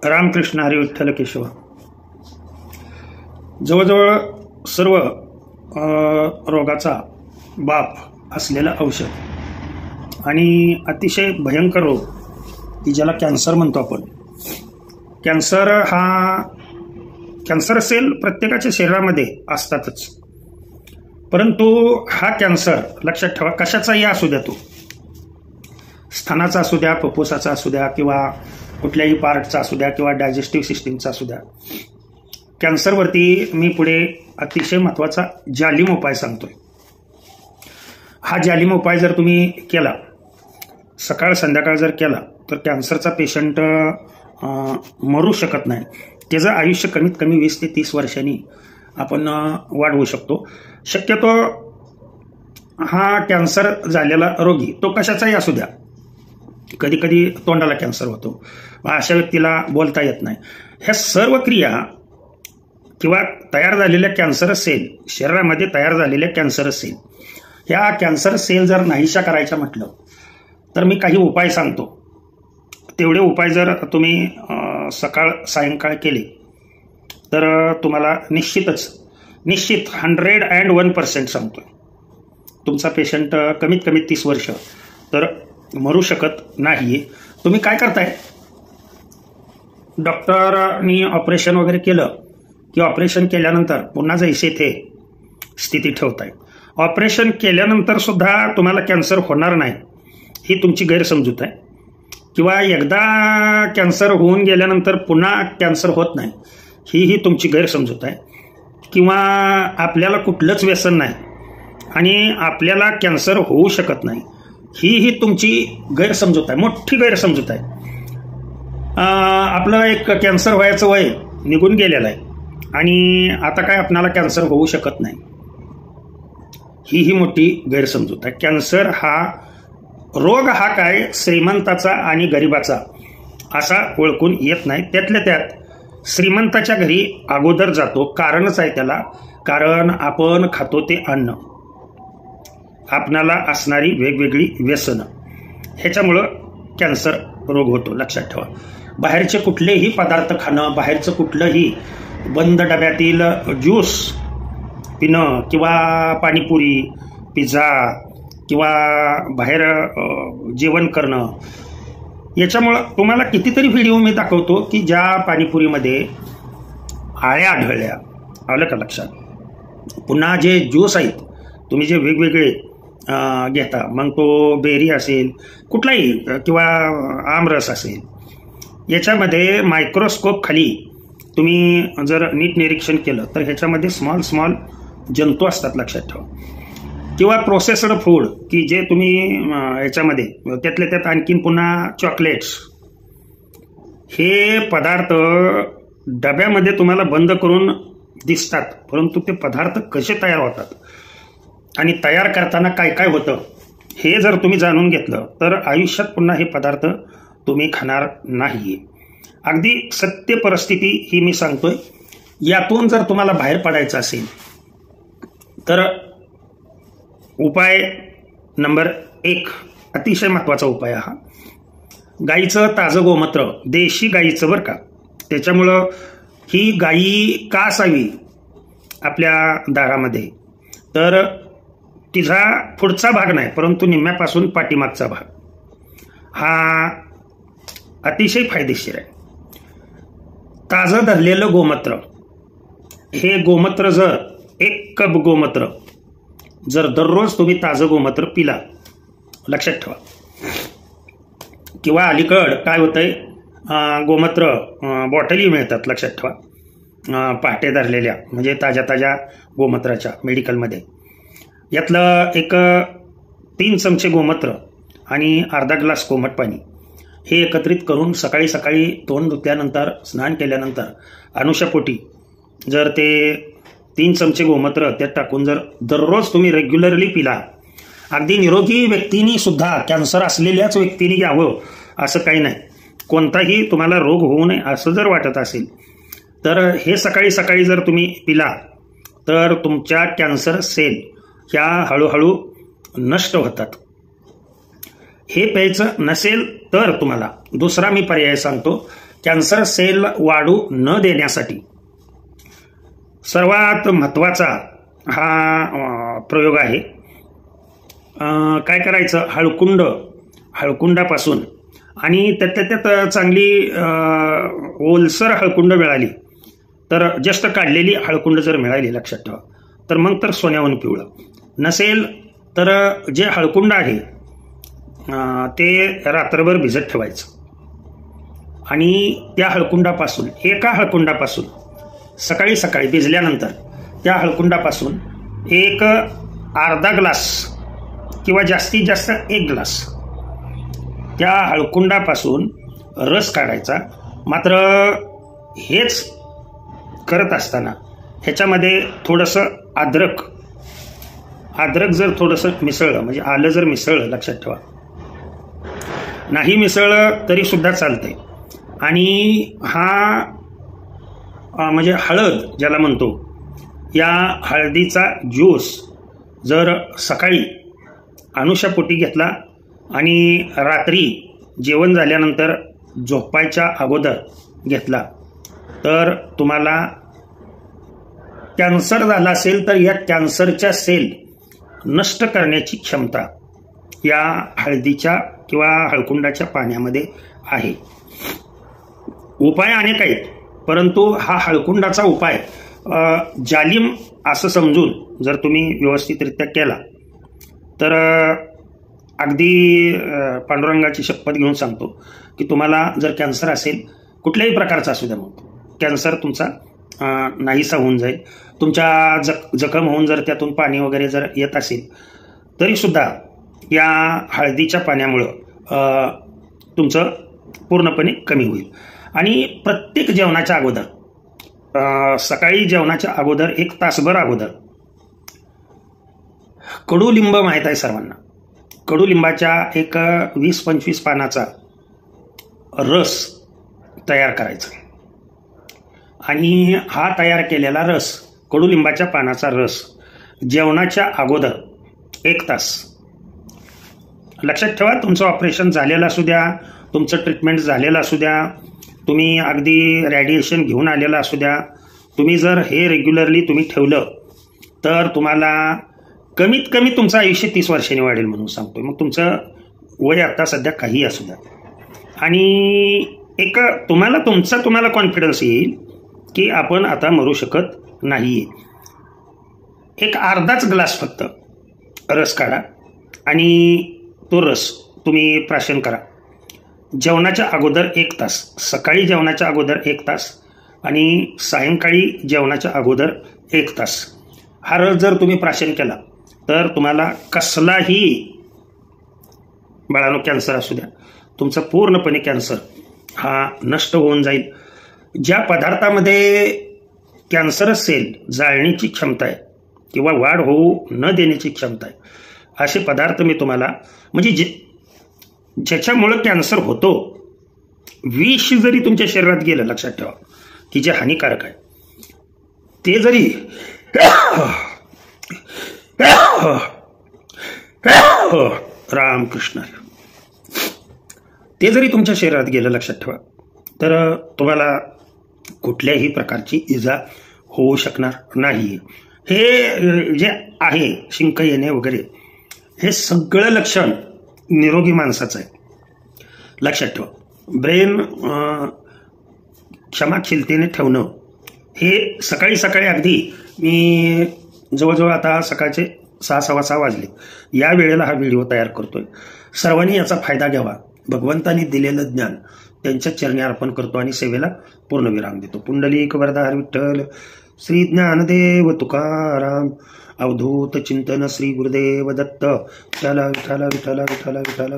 रामकृष्ण हरी विठ्ठल केशव. जवळजवळ सर्व रोगाचा बाप असलेलं औषध आणि अतिशय भयंकर रोग की ज्याला कॅन्सर म्हणतो आपण. कॅन्सर सेल प्रत्येकाच्या शरीरामध्ये असतातच, परंतु हा कॅन्सर लक्षात ठेवा कशाचाही असू द्या, तो स्तनाचा असू द्या, फुफ्फुसाचा असू द्या, किंवा कुठल्याही पार्टचा असू द्या, किंवा डायजेस्टिव्ह सिस्टीमचा असू द्या. कॅन्सरवरती मी पुढे अतिशय महत्त्वाचा जालिम उपाय सांगतोय. हा जालिम उपाय जर तुम्ही केला, सकाळ संध्याकाळ जर केला, तर कॅन्सरचा पेशंट मरू शकत नाही. त्याचं आयुष्य कमीत कमी 20 ते 30 वर्षांनी आपण वाढवू शकतो. शक्यतो हा कॅन्सर झालेला रोगी तो कशाचाही असू द्या, कधी कधी तोंडाला कॅन्सर होतो, अशा व्यक्तीला बोलता येत नाही. ह्या सर्व क्रिया किंवा तयार झालेल्या कॅन्सर सेल, शरीरामध्ये तयार झालेल्या कॅन्सर सेल, ह्या कॅन्सर सेल जर नाहीशा करायच्या म्हटलं तर मी काही उपाय सांगतो. तेवढे उपाय जर तुम्ही सकाळ सायंकाळ केले तर तुम्हाला निश्चित 101% सांगतोय, तुमचा पेशंट कमीत कमी 30 वर्ष तर मरू शकत नाहीये. तुम्ही काय करताय, डॉक्टरांनी ऑपरेशन वगैरे केलं की ऑपरेशन केल्यानंतर पुन्हा जैसे थे स्थिती ठेवताय. ऑपरेशन केल्यानंतर सुद्धा तुम्हाला कॅन्सर होणार नाही ही तुमची गैरसमजूत आहे, किंवा एकदा कॅन्सर होऊन गेल्यानंतर पुन्हा कॅन्सर होत नाही ही तुमची गैरसमजूत आहे, किंवा आपल्याला कुठलंच व्यसन नाही आणि आपल्याला कॅन्सर होऊ शकत नाही ही तुमची गैरसमजूत आहे, मोठी गैरसमजूत आहे. आपलं एक कॅन्सर व्हायचं वय निघून गेलेलं आहे आणि आता काय आपल्याला कॅन्सर होऊ शकत नाही ही मोठी गैरसमजूत आहे. कॅन्सर हा रोग हा काय श्रीमंताचा आणि गरिबाचा असा ओळखून येत नाही. त्यातल्या त्यात श्रीमंताच्या घरी अगोदर जातो. कारणच आहे त्याला, कारण आपण खातो ते अन्न, आपणाला असणारी वेगवेगळी व्यसनं, ह्याच्यामुळं कॅन्सर रोग होतो. लक्षात ठेवा, बाहेरचे कुठलेही पदार्थ खाणं, बाहेरचं कुठलंही बंद डब्यातील ज्यूस पिणं, किंवा पाणीपुरी, पिझ्झा, किंवा बाहेर जेवण करणं, याच्यामुळं तुम्हाला कितीतरी व्हिडिओ मी दाखवतो की ज्या पाणीपुरीमध्ये आळ्या आढळल्या. आलं का लक्षात? पुन्हा जे ज्यूस आहेत तुम्ही जे वेगवेगळे घेता, मग तो बेरी असेल कुठलाही, किंवा आमरस असेल, याच्यामध्ये मायक्रोस्कोप खाली तुम्ही जर नीट निरीक्षण केलं तर ह्याच्यामध्ये स्मॉल जंतू असतात. लक्षात ठेवा. किंवा प्रोसेस्ड फूड की जे तुम्ही ह्याच्यामध्ये त्यातल्या त्यात आणखीन पुन्हा चॉकलेट्स, हे पदार्थ डब्यामध्ये तुम्हाला बंद करून दिसतात, परंतु ते पदार्थ कसे तयार होतात आणि तयार करताना काय काय होतं हे जर तुम्ही जाणून घेतलं तर आयुष्यात पुन्हा हे पदार्थ तुम्ही खाणार नाही. अगदी सत्य परिस्थिती ही मी सांगतोय. यातून जर तुम्हाला बाहेर पडायचं असेल तर उपाय नंबर 1, अतिशय महत्त्वाचा उपाय हा, गाईचं ताजं गोमूत्र, देशी गाईचं बरं का. त्याच्यामुळं ही गाई का असावी आपल्या दारामध्ये, तर तिचा पुढचा भाग नाही परंतु निम्म्यापासून पाठीमागचा भाग हा अतिशय फायदेशीर आहे. ताजं धरलेलं गोमूत्र, हे गोमूत्र जर 1 कप गोमूत्र जर दररोज तुम्ही ताजं गोमूत्र पिला, लक्षात ठेवा, किंवा अलीकड काय होतंय, गोमूत्र बॉटली मिळतात. लक्षात ठेवा, पहाटे धरलेल्या म्हणजे ताज्या गोमूत्राच्या मेडिकलमध्ये. यातलं 3 चमचे गोमूत्र आणि अर्धा ग्लास कोमट पाणी हे एकत्रित करून सकाळी तोंड धुतल्यानंतर, स्नान केल्यानंतर अनुशापोटी जर ते 3 चमचे गोमूत्र त्यात टाकून जर दररोज तुम्ही रेग्युलरली पिला, अगदी निरोगी व्यक्तींनी सुद्धा, कॅन्सर असलेल्याच व्यक्तींनी घ्यावं असं काही नाही, कोणताही तुम्हाला रोग होऊ नये असं जर वाटत असेल तर हे सकाळी जर तुम्ही पिला तर तुमच्या कॅन्सर सेल ह्या हळूहळू नष्ट होतात. हे प्यायचं नसेल तर तुम्हाला दुसरा मी पर्याय सांगतो कॅन्सर सेल वाढू न देण्यासाठी सर्वात महत्त्वाचा हा प्रयोग आहे. काय करायचं, हळकुंडापासून, आणि त्यातल्या त्यात चांगली ओलसर हळकुंड मिळाली तर, जस्ट काढलेली हळकुंड जर मिळाली लक्षात ठेवा, तर मग तर सोन्याहून पिवळं. नसेल तर जे हळकुंड आहे ते रात्रभर भिजत ठेवायचं, आणि त्या हळकुंडापासून, एका हळकुंडापासून सकाळी सकाळी भिजल्यानंतर त्या हळकुंडापासून एक अर्धा ग्लास किंवा जास्तीत जास्त 1 ग्लास त्या हळकुंडापासून रस काढायचा. मात्र हेच करत असताना ह्याच्यामध्ये थोडंसं अद्रक जर थोडंसं मिसळलं, म्हणजे आलं जर मिसळलं, लक्षात ठेवा, नाही मिसळलं तरी सुद्धा चालते. आणि हा म्हणजे हळद ज्याला म्हणतो, या हळदीचा ज्यूस जर सकाळी अनुशापोटी घेतला आणि रात्री जेवण झाल्यानंतर झोपायच्या अगोदर घेतला तर तुम्हाला कॅन्सर झाला असेल तर या कॅन्सरच्या सेल नष्ट करण्याची क्षमता या हळदीच्या किंवा हळकुंडाच्या पाण्यामध्ये आहे. उपाय अनेक आहेत, परंतु हा हळकुंडाचा उपाय जालिम असं समजून जर तुम्ही व्यवस्थितरित्या केला तर अगदी पांडुरंगाची शपथ घेऊन सांगतो की तुम्हाला जर कॅन्सर असेल, कुठल्याही प्रकारचा असू द्या, मग कॅन्सर तुमचा नाहीसा होऊन जाईल. तुमच्या जखम होऊन जर त्यातून पाणी वगैरे जर येत असेल तरीसुद्धा या हळदीच्या पाण्यामुळं तुमचं पूर्णपणे कमी होईल. आणि प्रत्येक जेवणाच्या अगोदर, सकाळी जेवणाच्या अगोदर 1 तासभर अगोदर कडुलिंब माहीत आहे सर्वांना, कडुलिंबाच्या एक 20-25 पानाचा रस तयार करायचा. आणि हा तयार केलेला रस, कडुलिंबाच्या पानाचा रस, जेवणाच्या अगोदर 1 तास, लक्षात ठेवा, तुमचं ऑपरेशन झालेलं असू द्या, तुमचं ट्रीटमेंट झालेलं असू द्या, तुम्ही अगदी रॅडिएशन घेऊन आलेलं असू द्या, तुम्ही जर हे रेग्युलरली तुम्ही ठेवलं तर तुम्हाला कमीत कमी तुमचं आयुष्य 30 वर्षांनी वाढेल म्हणून सांगतोय. मग तुमचं वय आता सध्या काही असू द्या, आणि एक तुम्हाला कॉन्फिडन्स येईल की आपण आता मरू शकत नाही. एक अर्धाच ग्लास फक्त रस काढा आणि तो रस तुम्ही प्राशन करा. जेवणाच्या अगोदर 1 तास, सकाळी जेवणाच्या अगोदर 1 तास आणि सायंकाळी जेवणाच्या अगोदर 1 तास हा रस जर तुम्ही प्राशन केला तर तुम्हाला कसलाही बाळानो कॅन्सर असू द्या, तुमचा पूर्णपणे कॅन्सर हा नष्ट होऊन जाईल. ज्या पदार्थामध्ये कॅन्सर सेल जाळण्याची क्षमता आहे किंवा वाढ होऊ न देण्याची क्षमता आहे, असे पदार्थ मी तुम्हाला, म्हणजे ज्याच्यामुळं कॅन्सर होतो, विष जरी तुमच्या शरीरात गेलं, लक्षात ठेवा, की जे हानिकारक आहे ते जरी रामकृष्ण, ते जरी तुमच्या शरीरात गेलं, लक्षात ठेवा, तर तुम्हाला कुठल्याही प्रकारची इजा होऊ शकणार नाही. हे जे आहे शिंक येणे वगैरे, हे सगळं लक्षण निरोगी माणसाचं आहे, लक्षात ठेवा. ब्रेन क्षमाशीलतेने ठेवणं हे सकाळी सकाळी, अगदी मी जवळजवळ आता सकाळचे 6:15 वाजले, या वेळेला हा व्हिडिओ तयार करतोय. सर्वांनी याचा फायदा घ्यावा. भगवंतांनी दिलेलं ज्ञान त्यांच्या चरणी अर्पण करतो आणि सेवेला पूर्णविराम देतो. पुंडलिक वरदार विठ्ठल, श्री ज्ञानदेव तुकाराम, अवधूत चिंतन श्री गुरुदेव दत्त. विठ्ठला विठ्ठला विठ्ठला विठ्ठला विठ्ठला.